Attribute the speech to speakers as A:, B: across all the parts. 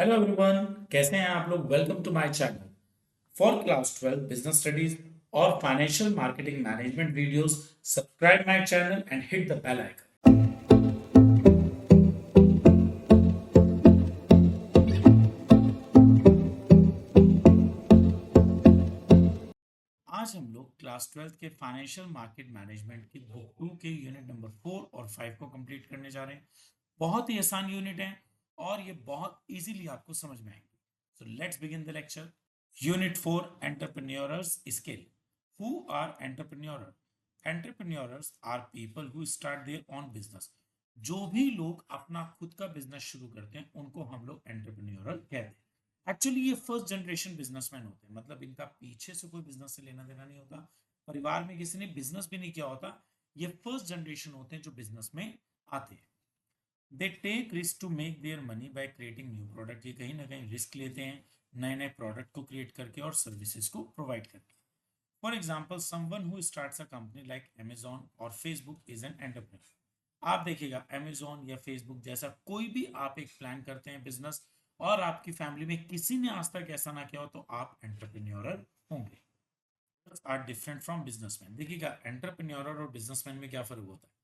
A: Hello everyone, कैसे हैं आप लोग। Welcome to my channel for class 12 business studies और financial marketing management videos. Subscribe my channel and hit the bell icon. आज हम लोग क्लास 12 के फाइनेंशियल मार्केट मैनेजमेंट की बुक 2 के यूनिट नंबर 4 और 5 को कंप्लीट करने जा रहे हैं। बहुत ही आसान यूनिट है और ये बहुत इजीली आपको समझ में आएंगे। So let's begin the lecture. Unit 4, entrepreneurs skill. Who are entrepreneur? Entrepreneurs are people who start their own business. जो भी लोग अपना खुद का बिजनेस शुरू करते हैं उनको हम लोग एंटरप्रेन्योर कहते हैं। एक्चुअली ये फर्स्ट जनरेशन बिजनेसमैन होते हैं, मतलब इनका पीछे से कोई बिजनेस से लेना देना नहीं होता, परिवार में किसी ने बिजनेस भी नहीं किया होता। ये फर्स्ट जनरेशन होते हैं जो बिजनेस में आते हैं। They take risk to make their money by creating new product. ये कहीं ना कहीं रिस्क लेते हैं नए नए प्रोडक्ट को क्रिएट करके और सर्विसेज को प्रोवाइड करके। For example, someone who starts a company like Amazon और फेसबुक इज एन एंटरप्रेन्योर। आप देखिएगा, अमेजॉन या फेसबुक जैसा कोई भी आप एक प्लान करते हैं बिजनेस और आपकी फैमिली में किसी ने आज तक ऐसा ना किया हो तो आप एंटरप्रेन्योर होंगे। Are different from businessman. देखिएगा, एंटरप्रेन्योर और बिजनेसमैन में क्या फर्क होता है।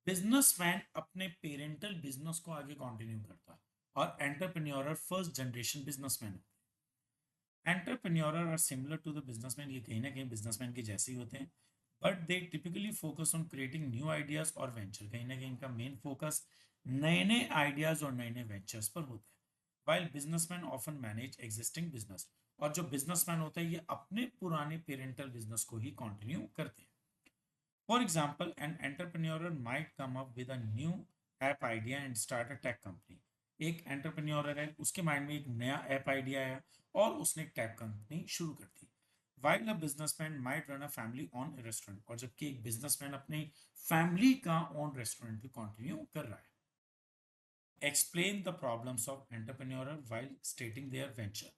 A: बिजनेसमैन अपने पेरेंटल बिजनेस को आगे कंटिन्यू करता है और entrepreneur first generation businessman. Entrepreneur are similar to the businessman. ये कहीं ना कहीं बिजनेसमैन के जैसे ही होते हैं, but they typically focus on creating new ideas और वेंचर। कहीं ना कहीं इनका मेन फोकस नए नए आइडियाज और नए नए वेंचर्स पर होता है। While businessman often manage existing business. और जो बिजनेसमैन होता है ये अपने पुराने पेरेंटल बिजनेस को ही कंटिन्यू करते हैं। For example, an entrepreneur might come up with a new app idea and start a tech company. एक एंटरप्रेन्योर है, उसके माइंड में एक नया ऐप आइडिया आया और उसने एक टेक कंपनी शुरू कर दी। While a businessman might run a family own restaurant. और जबकि एक बिजनेसमैन अपनी फैमिली का ओन रेस्टोरेंट भी कंटिन्यू कर रहा है। Explain the problems of entrepreneur while stating their venture.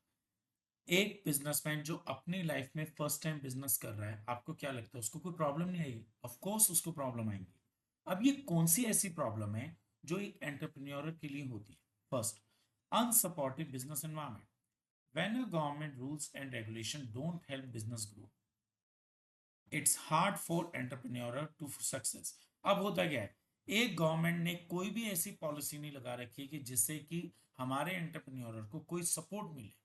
A: एक बिजनेसमैन जो अपनी लाइफ में फर्स्ट टाइम बिजनेस कर रहा है, आपको क्या लगता है उसको कोई प्रॉब्लम नहीं आएगी? ऑफ कोर्स उसको प्रॉब्लम आएंगी। अब ये कौन सी ऐसी प्रॉब्लम है जो एक एंटरप्रेन्योर के लिए होती है? First, unsupportive business environment. When a government rules and regulation don't help business grow, it's hard for entrepreneur to success. अब होता क्या है, एक गवर्नमेंट ने कोई भी ऐसी पॉलिसी नहीं लगा रखी कि जिससे कि हमारे एंटरप्रेन्योर को कोई सपोर्ट मिले।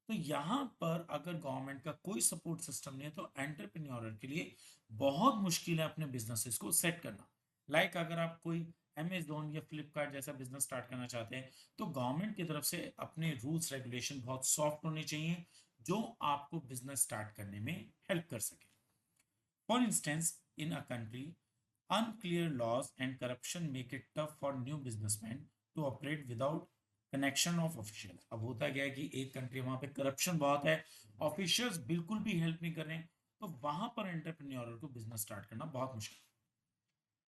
A: तो यहाँ पर अगर गवर्नमेंट का कोई सपोर्ट सिस्टम नहीं है तो एंटरप्रेन्योर के लिए बहुत मुश्किल है अपने बिजनेसेस को सेट करना। अगर आप कोई अमेजोन या फ्लिपकार्ट जैसा बिजनेस स्टार्ट करना चाहते हैं तो गवर्नमेंट की तरफ से अपने रूल्स रेगुलेशन बहुत सॉफ्ट होने चाहिए जो आपको बिजनेस स्टार्ट करने में हेल्प कर सके। For instance, in a country, unclear laws and corruption make it tough for new businessmen to operate without connection of officials. अब होता क्या है कि एक कंट्री वहां पे करप्शन बहुत है, ऑफिशियल्स बिल्कुल भी हेल्प नहीं कर रहे हैं, तो वहां पर एंटरप्रेन्योर को बिजनेस स्टार्ट करना बहुत मुश्किल।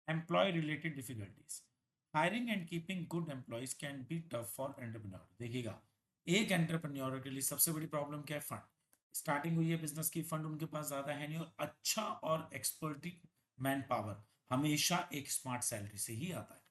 A: Employ related difficulties. Hiring and keeping good employees can be tough for entrepreneur. देखिएगा, एक एंटरप्रेन्योर के लिए सबसे बड़ी प्रॉब्लम क्या है? फंड। स्टार्टिंग हुई है बिजनेस की, फंड उनके पास ज्यादा है नहीं और अच्छा और एक्सपर्टी मैन पावर हमेशा एक स्मार्ट सैलरी से ही आता है।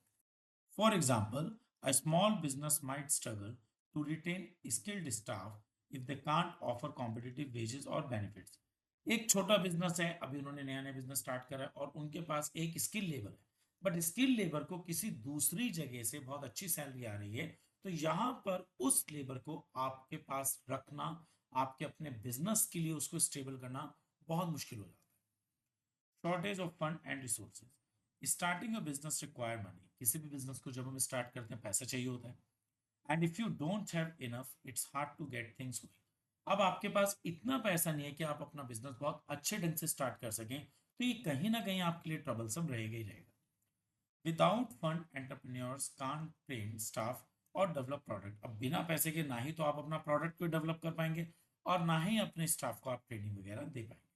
A: For example, a small business might struggle to retain skilled staff if they can't offer competitive wages और बेनिफिट्स। एक छोटा बिजनेस है, अभी उन्होंने नया नया बिजनेस स्टार्ट करा है और उनके पास एक स्किल लेबर है, बट स्किल लेबर को किसी दूसरी जगह से बहुत अच्छी सैलरी आ रही है। तो यहाँ पर उस लेबर को आपके पास रखना, आपके अपने बिजनेस के लिए उसको स्टेबल करना बहुत मुश्किल हो जाता है। Shortage of fund and resources. Starting a business require money. किसी भी बिजनेस को जब हम स्टार्ट करते हैं पैसा चाहिए होता है। And if you don't have enough it's hard to get things going. अब आपके पास इतना पैसा नहीं है कि आप अपना बिजनेस बहुत अच्छे ढंग से स्टार्ट कर सकें, तो ये कहीं ना कहीं आपके लिए ट्रबलसम रहेगा ही रहेगा। Without fund entrepreneurs can't train staff और डेवलप प्रोडक्ट। अब बिना पैसे के ना ही तो आप अपना प्रोडक्ट को डेवलप कर पाएंगे और ना ही अपने स्टाफ को आप ट्रेनिंग वगैरह दे पाएंगे।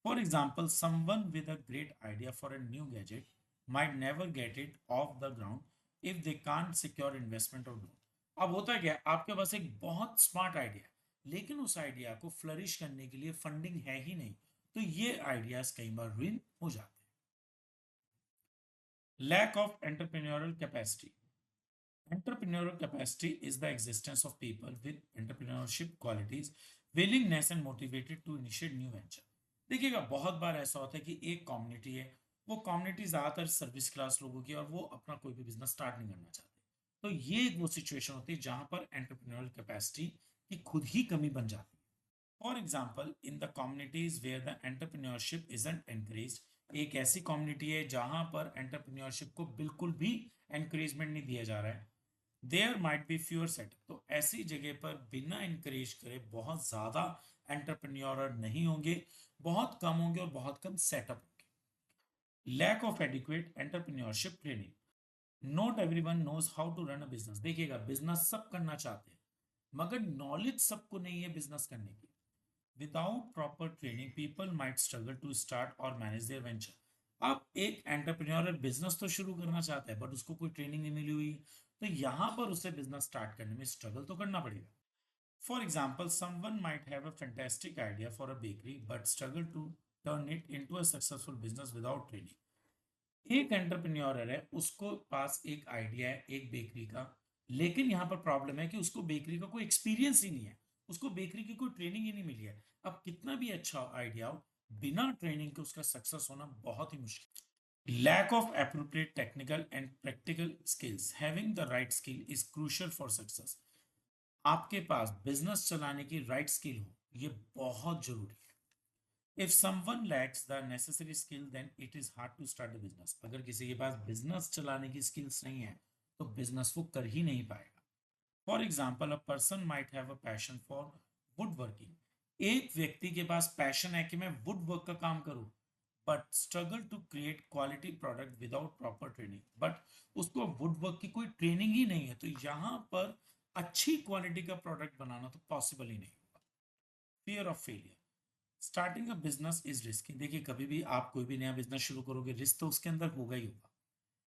A: For example, someone with a great idea for a new gadget might never get it off the ground if they can't secure investment or loan. अब होता क्या है, आपके पास एक बहुत स्मार्ट आइडिया है लेकिन उस आइडिया को फ्लरिश करने के लिए फंडिंग है ही नहीं, तो ये आइडियाज कई बार रुइन हो जाते हैं। Lack of entrepreneurial capacity. Entrepreneurial capacity is the existence of people with entrepreneurship qualities, willingness and motivated to initiate new venture. देखिएगा बहुत बार ऐसा होता है कि एक कम्युनिटी है, वो कम्युनिटी ज्यादातर सर्विस क्लास लोगों की, और वो अपना कोई भी बिजनेस स्टार्ट नहीं करना चाहते। तो ये एक वो सिचुएशन होती है जहां पर एंटरप्रेन्योरल कैपेसिटी की खुद ही कमी बन जाती है। For example, in the communities where the entrepreneurship isn't encourage, एक ऐसी कम्युनिटी है जहां पर एंटरप्रेन्योरशिप को बिल्कुल भी एनकरेजमेंट नहीं दिया जा रहा है। There might be fewer setup, तो ऐसी जगह पर बिना इंकरेज करे बहुत ज्यादा एंटरप्रेन्योर नहीं होंगे, बहुत कम होंगे और बहुत कम सेटअप होंगे। Lack of adequate entrepreneurship training, not everyone knows how to run a business. देखिएगा बिजनेस सब करना चाहते हैं, मगर नॉलेज सबको नहीं है बिजनेस करने की। Without proper training people might struggle to start और मैनेज देयर वेंचर। अब एक एंटरप्रेन्योरल बिजनेस तो शुरू करना चाहता है, बट उसको कोई ट्रेनिंग नहीं मिली हुई, तो यहां पर उसे बिजनेस स्टार्ट करने में स्ट्रगल तो करना पड़ेगा। For example, someone might have a fantastic idea for a bakery but struggle to turn it into a successful business without training. एक एंटरप्रेन्योर है, उसको पास एक आइडिया है एक बेकरी का, लेकिन यहाँ पर प्रॉब्लम है कि उसको बेकरी का कोई एक्सपीरियंस ही नहीं है, उसको बेकरी की कोई ट्रेनिंग ही नहीं मिली है। अब कितना भी अच्छा आइडिया हो, बिना ट्रेनिंग के उसका सक्सेस होना बहुत ही मुश्किल। Lack of appropriate technical and practical skills, having the right skill is crucial for success। आपके पास बिजनेस चलाने की राइट स्किल हो, ये बहुत जरूरी है। If someone lacks the necessary skill then it is hard to start a business. अगर किसी के पास बिजनेस चलाने की स्किल्स नहीं है, तो बिजनेस वो कर ही नहीं पाएगा। For example, a person might have a passion for would working, एक व्यक्ति के पास पैशन है कि मैं वुड वर्क का काम करूं, but struggle to create quality product without proper training. But उसको वुड वर्क की कोई ट्रेनिंग ही नहीं है, तो यहां पर अच्छी क्वालिटी का प्रोडक्ट बनाना तो पॉसिबल ही नहीं होगा। Fear of failure, starting a business is risky. देखिए कभी भी आप कोई भी नया बिजनेस शुरू करोगे, रिस्क तो उसके अंदर होगा ही होगा।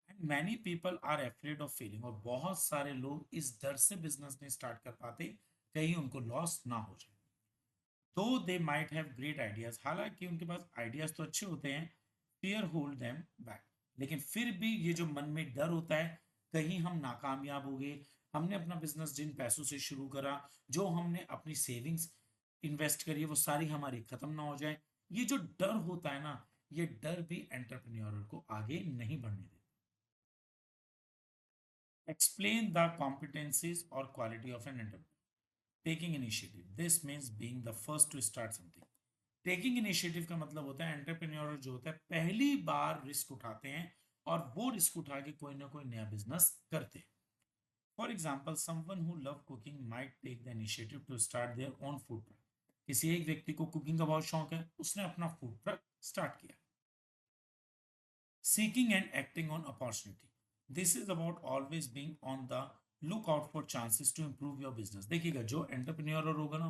A: And many people are afraid of failing, और बहुत सारे लोग इस डर से बिजनेस नहीं स्टार्ट कर पाते कहीं उनको लॉस ना हो जाए। दो they might have great ideas, हालांकि उनके पास आइडियाज तो अच्छे होते हैं, फियर होल्ड देम बैक। लेकिन फिर भी ये जो मन में डर होता है, कहीं हम नाकामयाब हो गए, हमने अपना बिजनेस जिन पैसों से शुरू करा, जो हमने अपनी सेविंग्स इन्वेस्ट करी है, वो सारी हमारी खत्म ना हो जाए, ये जो डर होता है ना, ये डर भी एंटरप्रेन्योर को आगे नहीं बढ़ने देता। Explain the competencies or quality of an entrepreneur। Taking initiative, this means being the first to start something. Taking initiative का मतलब होता है एंटरप्रेन्योर जो होता है पहली बार रिस्क उठाते हैं, और वो रिस्क उठा के कोई ना कोई नया बिजनेस करते हैं। For example, someone who love cooking might take the initiative to start their own food truck. किसी एक व्यक्ति को कुकिंग का बहुत शौक है, उसने अपना फूड ट्रक स्टार्ट किया। Seeking and acting on opportunity, this is about always being on the lookout for chances to improve your business। देखिएगा जो एंटरप्रेन्योर होगा ना,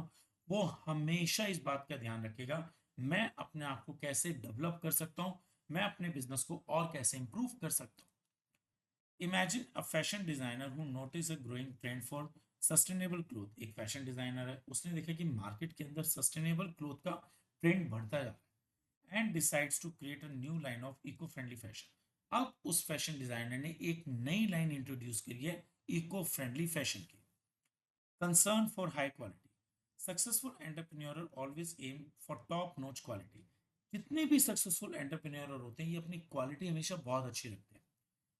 A: वो हमेशा इस बात का ध्यान रखेगा, मैं अपने आप को कैसे डेवलप कर सकता हूँ, मैं अपने बिजनेस को और कैसे इंप्रूव कर सकता हूँ। Imagine a fashion designer who notice a growing trend for sustainable cloth. एक फैशन डिजाइनर है, उसने देखा कि मार्केट के अंदर सस्टेनेबल क्लोथ का ट्रेंड बढ़ता जा रहा है, and decides to create a new line of eco friendly fashion. अब उस फैशन डिजाइनर ने एक नई लाइन इंट्रोड्यूस करी है इको फ्रेंडली फैशन की। Concern for high quality, successful entrepreneur always aim for top notch quality. जितने भी सक्सेसफुल एंटरप्रेन्योर होते हैं, ये अपनी क्वालिटी हमेशा बहुत अच्छी रखते हैं।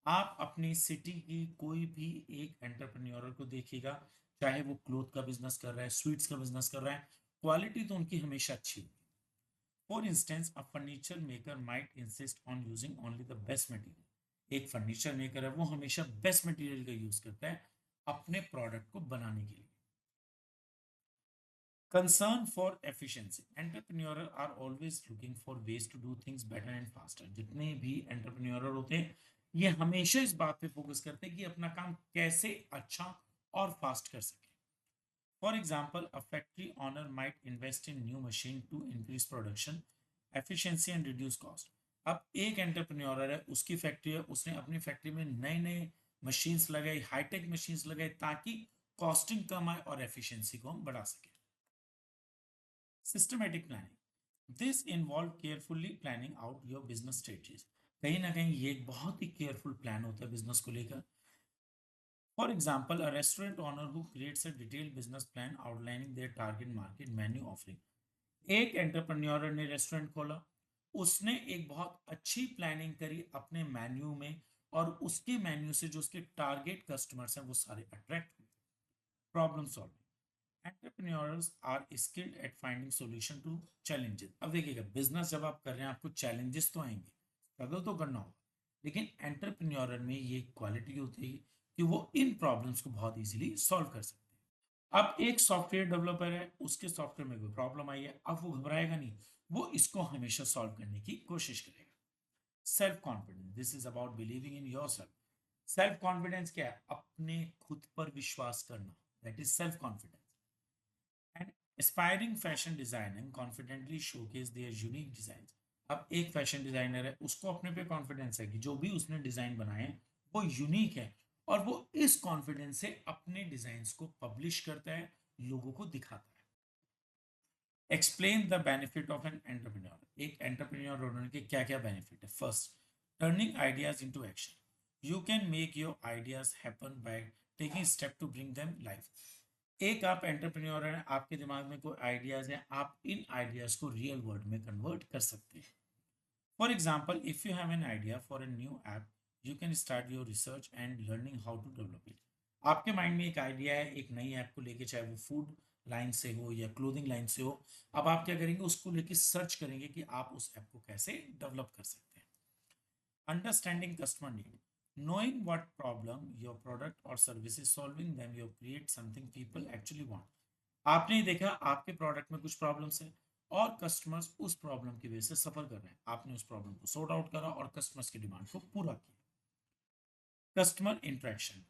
A: आप अपनी सिटी की कोई भी एक एंटरप्रेन्योर को देखिएगा, चाहे वो क्लोथ का बिजनेस कर रहा है, स्वीट्स का बिजनेस कर रहा है, क्वालिटी तो उनकी हमेशा अच्छी होगी। For instance, a furniture maker might insist on using only the best material. एक फर्नीचर मेकर है, वो हमेशा बेस्ट मटेरियल का यूज करता है अपने प्रोडक्ट को बनाने के लिए। Concern for efficiency, entrepreneur are always looking for ways to do things better and faster. जितने भी एंटरप्रेन्योर होते हैं, ये हमेशा इस बात पे फोकस करते हैं कि अपना काम कैसे अच्छा और फास्ट कर सके। For example, a factory owner might invest in new machine to increase production efficiency and reduce cost. अब एक एंटरप्रेन्योर है, उसकी फैक्ट्री है, उसने अपनी फैक्ट्री में नए नए मशीन्स लगाई, हाईटेक मशीन्स लगाई, ताकि कॉस्टिंग कम आए और एफिशिएंसी को हम बढ़ा सके। Systematic planning, this involve carefully planning out your business strategies. कहीं ना कहीं ये एक बहुत ही केयरफुल प्लान होता है बिजनेस को लेकर। For example, a restaurant owner who creates a detailed business plan outlining their target market, menu offering. एक एंटरप्रेन्योर ने रेस्टोरेंट खोला, उसने एक बहुत अच्छी प्लानिंग करी अपने मेन्यू में, और उसके मेन्यू से जो उसके टारगेट कस्टमर्स हैं वो सारे अट्रैक्ट हुए। Problem solving, entrepreneurs are skilled at finding solution to challenges. अब देखिएगा, बिजनेस जब आप कर रहे हैं आपको चैलेंजेस तो आएंगे, स्ट्रगल तो करना होगा, लेकिन एंटरप्रेन्योर में ये क्वालिटी होती है कि वो इन प्रॉब्लम्स को बहुत इजीली सॉल्व कर सकते हैं। अब एक सॉफ्टवेयर डेवलपर है, उसके सॉफ्टवेयर में कोई प्रॉब्लम आई है, अब वो घबराएगा नहीं, वो इसको हमेशा सॉल्व करने की कोशिश करेगा। Self confidence, this is about believing in your self. Self confidence क्या है? अपने खुद पर विश्वास करना, that is self confidence. And aspiring fashion designer confidently showcase there unique design. अब एक फैशन डिजाइनर है, उसको अपने पे कॉन्फिडेंस है कि जो भी उसने डिजाइन बनाए हैं वो यूनिक है, और वो इस कॉन्फिडेंस से अपने डिजाइन को पब्लिश करता है, लोगों को दिखाता है। Explain the benefit of an entrepreneur, एक एंटरप्रेन्योर होने के क्या क्या बेनिफिट है। First, turning ideas into action. You can make your ideas happen by taking step to bring them life. एक आप एंटरप्रेन्योर हैं, आपके दिमाग में कोई आइडियाज हैं, आप इन आइडियाज को रियल वर्ल्ड में कन्वर्ट कर सकते हैं। For example, if you have an idea for a new app, you can start your research and learning how to develop it. आपके माइंड में एक आइडिया है एक नई ऐप को लेके, चाहे वो फूड लाइन से हो या क्लोथिंग लाइन से हो। अब आप क्या करेंगे, उसको लेके सर्च करेंगे कि आप उस ऐप को कैसे डेवलप कर सकते हैं। Understanding customer need, knowing what problem your product or service is solving, then you create something people actually want। आपने देखा आपके प्रोडक्ट में कुछ प्रॉब्लम्स हैं, और कस्टमर्स उस प्रॉब्लम की वजह से सफर कर रहे हैं, आपने उस प्रॉब्लम को सॉर्ट आउट करा और कस्टमर्स की डिमांड को पूरा किया। Customer interaction,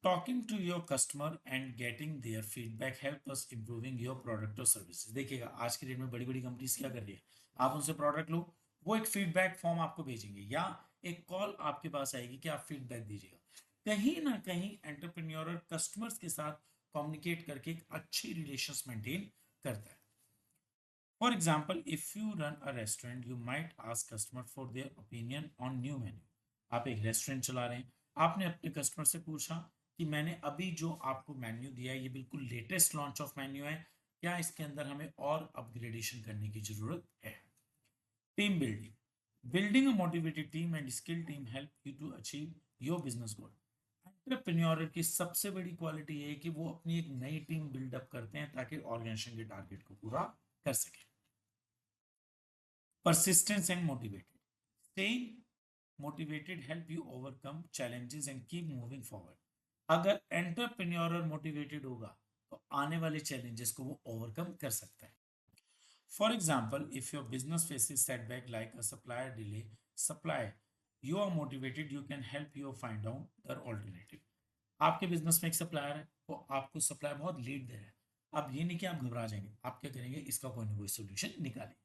A: talking to your customer and getting their feedback help us improving your product और सर्विसेज। देखिएगा आज के डेट में बड़ी बड़ी कंपनीज क्या कर रही है, आप उनसे प्रोडक्ट लो, वो एक फीडबैक फॉर्म आपको भेजेंगे या एक कॉल आपके पास आएगी कि आप फीडबैक दीजिएगा। कहीं ना कहीं एंटरप्रेन्योर कस्टमर्स के साथ कम्युनिकेट करके एक अच्छी रिलेशंस मेंटेन करता है। For example, if you run a restaurant, you might ask customer for their opinion on new menu। आप एक रेस्टोरेंट चला रहे हैं, आपने अपने कस्टमर से पूछा कि मैंने अभी जो आपको मेन्यू दिया है ये बिल्कुल लेटेस्ट लॉन्च ऑफ मेन्यू है, क्या इसके अंदर हमें और अपग्रेडेशन करने की जरूरत है। Team building, building a motivated team and skill team help you to achieve your business goal. Entrepreneur की सबसे बड़ी क्वालिटी ये है कि वो अपनी एक नई टीम बिल्डअप करते हैं ताकि ऑर्गेनाइजेशन के टारगेट को पूरा कर सके। Persistence and motivated. Staying motivated help you overcome challenges and keep moving forward। अगर एंटरप्रेन्योर मोटिवेटेड होगा तो आने वाले चैलेंजेस को वो ओवरकम कर सकता है। For example, if your business faces setback like a supplier delay supply, you are motivated, you can help you find out the alternative. आपके बिजनेस में एक सप्लायर है, वो आपको सप्लाई बहुत लेट दे रहा है, अब ये नहीं कि आप घबरा जाएंगे, आप क्या करेंगे, इसका कोई ना कोई सोल्यूशन निकालेंगे।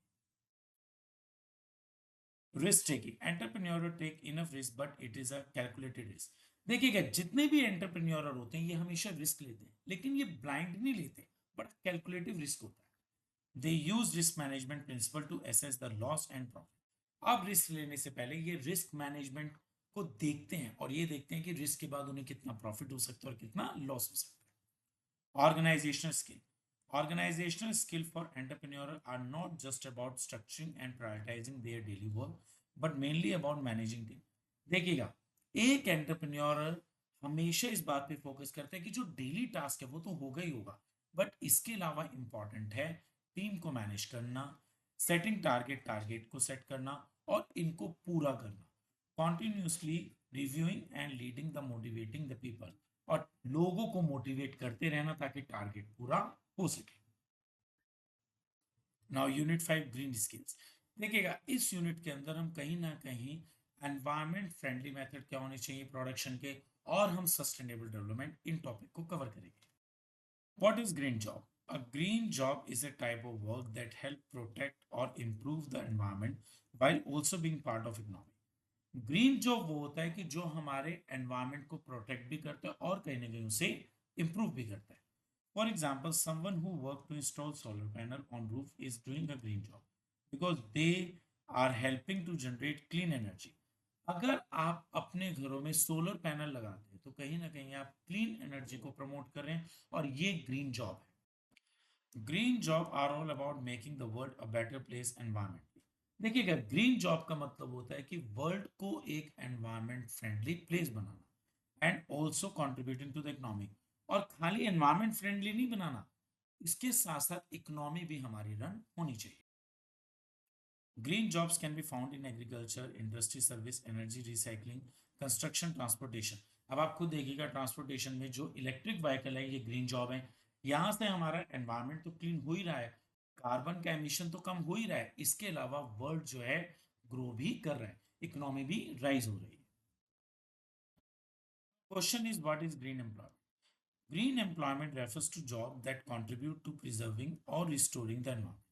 A: Risk taking, entrepreneur take enough risk but it is a calculated risk. देखिएगा जितने भी एंटरप्रेन्योर होते हैं ये हमेशा रिस्क लेते हैं, लेकिन ये ब्लाइंड नहीं लेते, बट कैलकुलेटिव रिस्क होता है। They use risk management principle to assess the loss and profit. अब रिस्क लेने से पहले ये रिस्क मैनेजमेंट को देखते हैं और ये देखते हैं कि रिस्क के बाद उन्हें कितना प्रॉफिट हो सकता है और कितना लॉस हो सकता है। Organizational skill, organizational skill for entrepreneurs are not just about structuring and prioritizing their daily work, but mainly about managing team। देखिएगा, एक एंटरप्रेन्योर हमेशा इस बात पे फोकस करते हैं कि जो डेली टास्क है वो तो होगा ही होगा, बट इसके अलावा इंपॉर्टेंट है टीम को मैनेज करना, सेटिंग टारगेट को सेट करना और इनको पूरा करना, continuously reviewing and leading the motivating the people, और लोगों को मोटिवेट करते रहना ताकि टारगेट पूरा हो सके। Now unit 5, green skills. देखिएगा इस यूनिट के अंदर हम कहीं ना कहीं एनवायरमेंट फ्रेंडली मेथड क्या होने चाहिए प्रोडक्शन के, और हम सस्टेनेबल डेवलपमेंट इन टॉपिक को कवर करेंगे। What is green job? A green job is a type of work that help protect or improve the environment while also being part of economy। Green job वो होता है कि जो हमारे environment को protect भी करता है और कहीं ना कहीं उसे इंप्रूव भी करता है। For example, someone who work to install solar panel on roof is doing a green job because they are helping to generate clean energy. अगर आप अपने घरों में सोलर पैनल लगाते हैं तो कहीं ना कहीं आप क्लीन एनर्जी को प्रमोट कर रहे हैं और ये ग्रीन जॉब है। Green job are all about making the world a better place environment. देखिएगा, ग्रीन जॉब का मतलब होता है कि वर्ल्ड को एक एनवायरमेंट फ्रेंडली प्लेस बनाना and also contributing to the economy. और खाली एनवायरमेंट फ्रेंडली नहीं बनाना, इसके साथ साथ इकोनॉमी भी हमारी रन होनी चाहिए। Green jobs can be found in agriculture, industry service, energy recycling, construction, transportation. अब आप खुद देखिएगा, ट्रांसपोर्टेशन में जो इलेक्ट्रिक व्हीकल है ये ग्रीन जॉब है। यहाँ से हमारा एनवायरनमेंट तो क्लीन हो ही रहा है, कार्बन का एमिशन तो कम हो ही रहा है, इसके अलावा वर्ल्ड जो है ग्रो भी कर रहा है, इकोनॉमी भी राइज हो रही है। Question is what is green employment? Green employment refers to jobs that contribute to preserving or restoring the environment.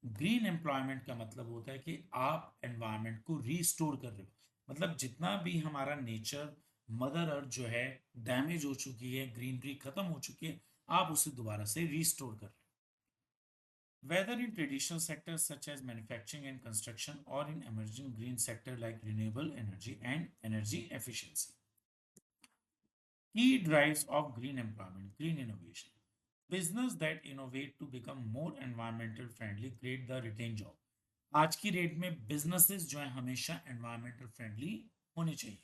A: Green employment का मतलब होता है कि आप एनवायरनमेंट को रीस्टोर कर रहे हो, मतलब जितना भी हमारा नेचर, मदर अर्थ जो है डैमेज हो चुकी है, ग्रीनरी खत्म हो चुकी है, आप उसे दोबारा से रीस्टोर कर रहे हो। Whether in traditional sectors such as manufacturing and construction और in emerging green sector like renewable energy and energy efficiency. Key drives of green employment, green innovation. Business that innovate to become more environmental friendly create the retained job. आज की date में businesses जो है हमेशा environmental friendly होने चाहिए।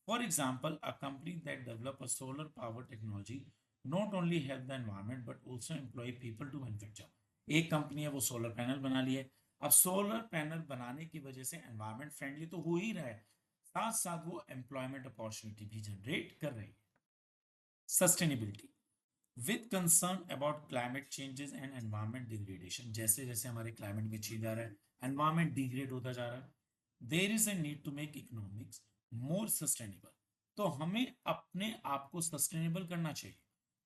A: For example, a company that develop a solar power technology not only help the environment but also employ people to manufacture. एक company है वो सोलर पैनल बना ली है, अब सोलर पैनल बनाने की वजह से एनवायरमेंट फ्रेंडली तो हो ही रहा है, साथ साथ वो एम्प्लॉयमेंट अपॉर्चुनिटी भी जनरेट कर रही है। Sustainability with concern about climate changes and environment degradation. जैसे जैसे हमारे क्लाइमेट में चेंज आ रहा है, एनवायरमेंट डिग्रेड होता जा रहा है, there is a need to make economics more sustainable. तो हमें अपने आप को सस्टेनेबल करना चाहिए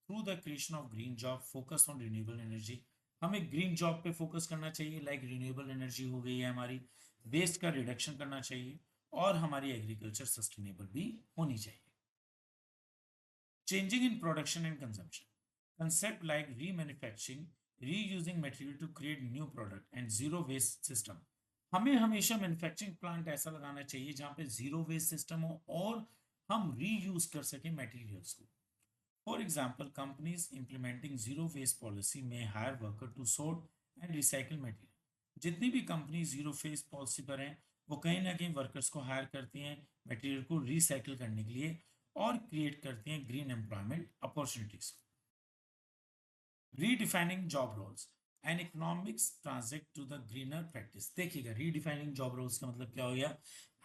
A: through the creation of green job, focus on renewable energy. हमें ग्रीन जॉब पे फोकस करना चाहिए, लाइक रिन्यूएबल एनर्जी हो गई है हमारी, वेस्ट का रिडक्शन करना चाहिए, और हमारी एग्रीकल्चर सस्टेनेबल भी होनी चाहिए। Changing in production and consumption. Concept like remanufacturing, reusing material to create new product and zero waste system. हमें हमेशा मैन्युफैक्चरिंग प्लांट ऐसा लगाना चाहिए जहां पे जीरो वेस्ट सिस्टम हो और हम रीयूज कर सकें मटेरियल्स को। For example, companies implementing zero waste policy में hire worker to sort and recycle material. जितनी भी कंपनी जीरो वेस्ट पॉलिसी पर हैं वो कहीं ना कहीं वर्कर्स को हायर करती हैं मटेरियल को रिसाइकिल करने के लिए और क्रिएट करती हैं green employment opportunities. Redefining job roles and economics transit to the greener practice. देखिएगा, रीडिफाइनिंग जॉब रोल्स का मतलब क्या हो गया,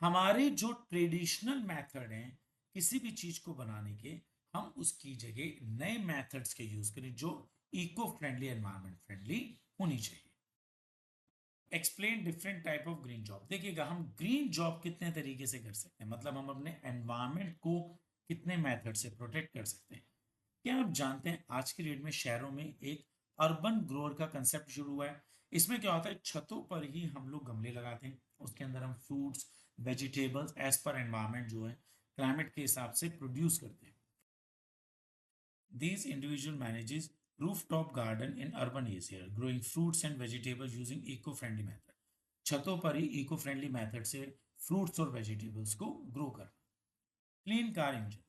A: हमारे जो ट्रेडिशनल मेथड हैं किसी भी चीज को बनाने के, हम उसकी जगह नए मेथड्स के यूज करें जो इको फ्रेंडली, एनवायरमेंट फ्रेंडली होनी चाहिए। Explain different type of green job. देखिएगा, हम ग्रीन जॉब कितने तरीके से कर सकते हैं, मतलब हम अपने एनवायरमेंट को कितने मेथड से प्रोटेक्ट कर सकते हैं। क्या आप जानते हैं आज की डेट में शहरों में एक अर्बन ग्रोअर का कंसेप्ट शुरू हुआ है। इसमें क्या होता है, छतों पर ही हम लोग गमले लगाते हैं, उसके अंदर हम fruits, vegetables as per environment जो है क्लाइमेट के हिसाब से प्रोड्यूस करते हैं। These individual manages rooftop garden in urban areas, growing fruits and vegetables using eco-friendly method. छतों पर ही इको फ्रेंडली मेथड से फ्रूट्स और वेजिटेबल्स को ग्रो करना। Clean car engine,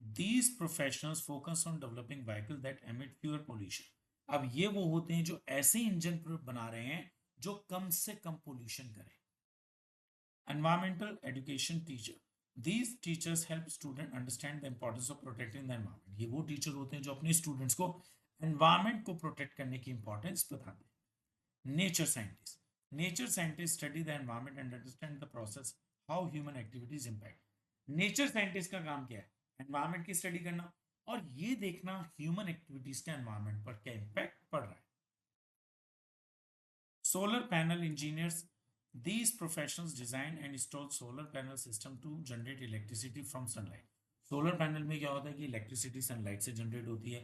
A: these professionals focus on developing vehicle that emit fewer pollution. अब ये वो होते हैं जो ऐसे इंजन बना रहे हैं जो कम से कम पोल्यूशन करें। Environmental education teacher, these teachers help student understand the importance of protecting the environment। ये वो टीचर होते हैं जो अपने स्टूडेंट्स को एनवायरमेंट को प्रोटेक्ट करने की इंपॉर्टेंस बताते हैं। Nature scientist, nature scientist study the environment and understand the process how human activities impact. Nature scientist का काम क्या है, एनवायरमेंट की स्टडी करना और ये देखना ह्यूमन एक्टिविटीज का एनवायरमेंट पर क्या इंपैक्ट पड़ रहा है। Solar panel engineers, these professionals design and install solar panel system to generate electricity from sunlight। Solar panel में क्या होता है कि इलेक्ट्रिसिटी सनलाइट से जनरेट होती है।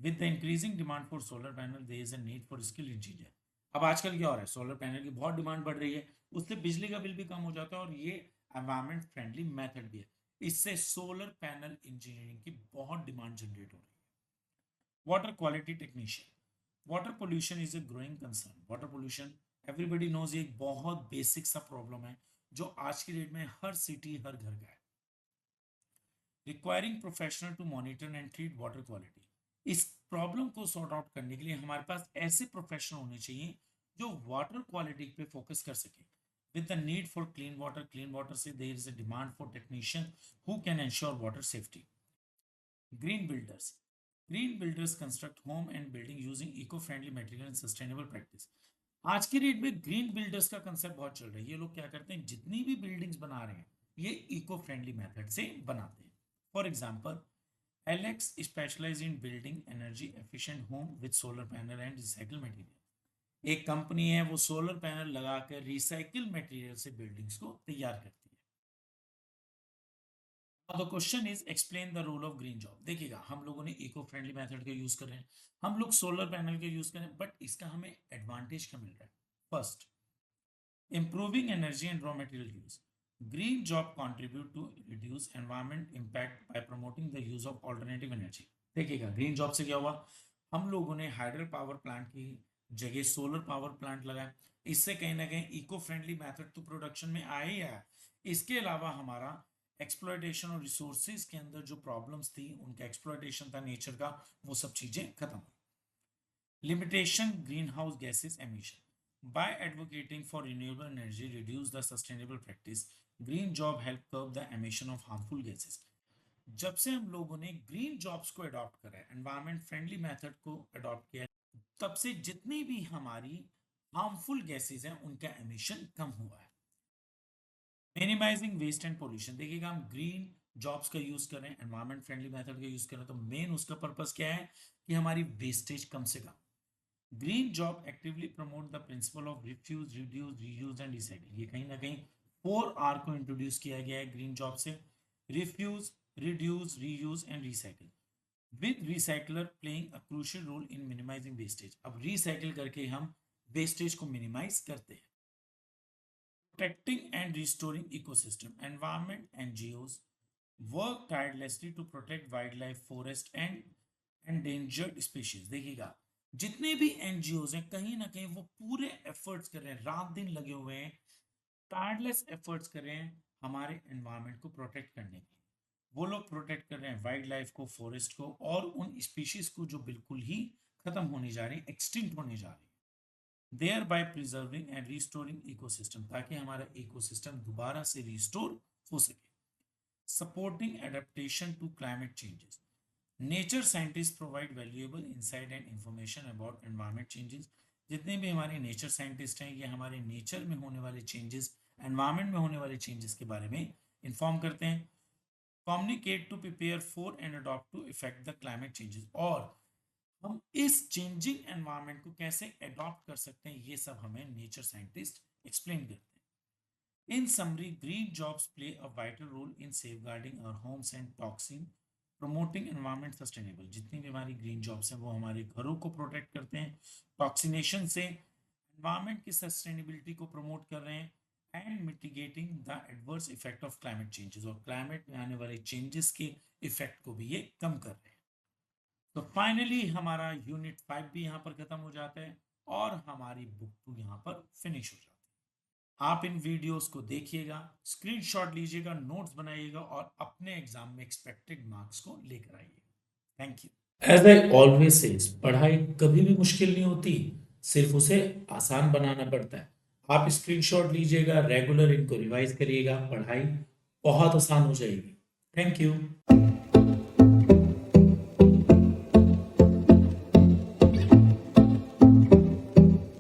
A: With the increasing demand for solar panel there is a need for skill engineer. अब आजकल क्या हो रहा है, सोलर पैनल की बहुत डिमांड बढ़ रही है, उससे बिजली का बिल भी कम हो जाता है और ये एनवायरमेंट फ्रेंडली मेथड भी है। इससे सोलर पैनल इंजीनियरिंग की बहुत डिमांड जनरेट हो रही है। Water quality technician, water pollution is a growing concern. Water pollution everybody knows एक बहुत बेसिक सा प्रॉब्लम है जो आज की डेट में हर सिटी हर घर का है। Requiring professional to monitor and treat water quality. इस प्रॉब्लम को सॉर्ट आउट करने के लिए हमारे पास ऐसे प्रोफेशनल होने चाहिए जो वाटर क्वालिटी पे फोकस कर सके। With the need for clean water से there is a demand for technician who can ensure water safety. Green builders. Green builders construct home and building using eco friendly material and sustainable practice. आज की date में green builders का concept बहुत चल रहा है। ये लोग क्या करते हैं, जितनी भी बिल्डिंग्स बना रहे हैं ये इको फ्रेंडली मेथड से बनाते हैं। For example, Alex specialize in building energy efficient home with solar panel and recycle material. एक कंपनी है, वो सोलर पैनल लगाकर रिसाइकिल मटेरियल से बिल्डिंग्स को तैयार करती है। The question is explain the role of green job. देखिएगा, हम लोगों ने इको फ्रेंडली मेथड का यूज कर रहे हैं, हम लोग सोलर पैनल का यूज कर रहे हैं, बट इसका हमें एडवांटेज क्या मिल रहा है? First, improving energy and raw material use. Green job contribute to reduce environment impact by promoting the use of alternative energy. देखिएगा, ग्रीन जॉब से क्या हुआ, हम लोगों ने हाइड्रो पावर प्लांट की जगह सोलर पावर प्लांट लगाया। इससे कहीं ना कहीं इको फ्रेंडली मेथड तो प्रोडक्शन में आया ही आया। इसके अलावा हमारा एक्सप्लॉयटेशन और रिसोर्सेज के अंदर जो प्रॉब्लम्स थी, उनका एक्सप्लॉयटेशन था नेचर का, वो सब चीजें खत्म हुई। Limitation green house gases emission. By advocating for renewable energy, reduce the sustainable practice, green job help curb the emission of harmful gases. जब से हम लोगों ने ग्रीन जॉब्स को अडॉप्ट करा है, एनवायरमेंट फ्रेंडली मेथड को अडॉप्ट किया है, तब से जितनी भी हमारी हार्मफुल गैसेस हैं उनका एमिशन कम हुआ है। Minimizing waste and pollution. देखिएगा, हम ग्रीन जॉब्स का यूज करें, एनवायरमेंट फ्रेंडली मेथड का यूज करें, तो मेन उसका पर्पस क्या है कि हमारी वेस्टेज कम से कम। Green job actively promote the principle of refuse, reduce, reuse and recycle. ये कहीं ना कहीं 4R को इंट्रोड्यूस किया गया है ग्रीन जॉब से। Refuse, reduce, reuse and recycle, with recycler playing a crucial role in minimising wastage. अब रिसाइकिल करके हम वेस्टेज को मिनिमाइज करते हैं। Protecting and restoring ecosystem. Environment NGOs work tirelessly to protect wildlife, forest and endangered species. देखिएगा, जितने भी NGOs हैं कहीं ना कहीं वो पूरे एफर्ट्स कर रहे हैं, रात दिन लगे हुए हैं, टायरलेस एफर्ट्स कर रहे हैं हमारे एनवायरनमेंट को प्रोटेक्ट करने के लिए। वो लोग प्रोटेक्ट कर रहे हैं वाइल्ड लाइफ को, फॉरेस्ट को, और उन स्पीशीज को जो बिल्कुल ही खत्म होने जा रही है, एक्सटिंक्ट होने जा रही है। There by preserving and restoring ecosystem, ताकि हमारा इकोसिस्टम दोबारा से रिस्टोर हो सके। Supporting adaptation to climate changes. Nature scientist provide valuable insight and information about environment changes. जितने भी हमारे नेचर साइंटिस्ट हैं, ये हमारे नेचर में होने वाले चेंजेस, एनवायरमेंट में होने वाले चेंजेस के बारे में इंफॉर्म करते हैं। Communicate to prepare for and adopt to effect the climate changes, और हम इस चेंजिंग एनवायरमेंट को कैसे अडॉप्ट कर सकते हैं, ये सब हमें नेचर साइंटिस्ट एक्सप्लेन करते हैं। In summary, green jobs play a vital role in safeguarding our homes and toxin, promoting environment sustainable. जितनी भी हमारी ग्रीन जॉब्स हैं वो हमारे घरों को प्रोटेक्ट करते हैं टॉक्सिनेशन से, एनवायरमेंट की सस्टेनेबिलिटी को प्रमोट कर रहे हैं, and mitigating the adverse effect of climate changes, और क्लाइमेट में आने वाले चेंजेस के इफेक्ट को भी ये कम कर रहे हैं। तो फाइनली हमारा यूनिट 5 भी यहाँ पर खत्म हो जाता है और हमारी बुक 2 यहाँ पर फिनिश हो जाती है। आप इन वीडियोस को देखिएगा, स्क्रीनशॉट लीजिएगा, नोट्स बनाइएगा और अपने एग्जाम में एक्सपेक्टेड मार्क्स को लेकर आइएगा। Thank you. As I always says, पढ़ाई कभी भी मुश्किल नहीं होती, सिर्फ उसे आसान बनाना पड़ता है। आप स्क्रीनशॉट लीजिएगा, रेगुलर इनको रिवाइज करिएगा, पढ़ाई बहुत आसान हो जाएगी। Thank you.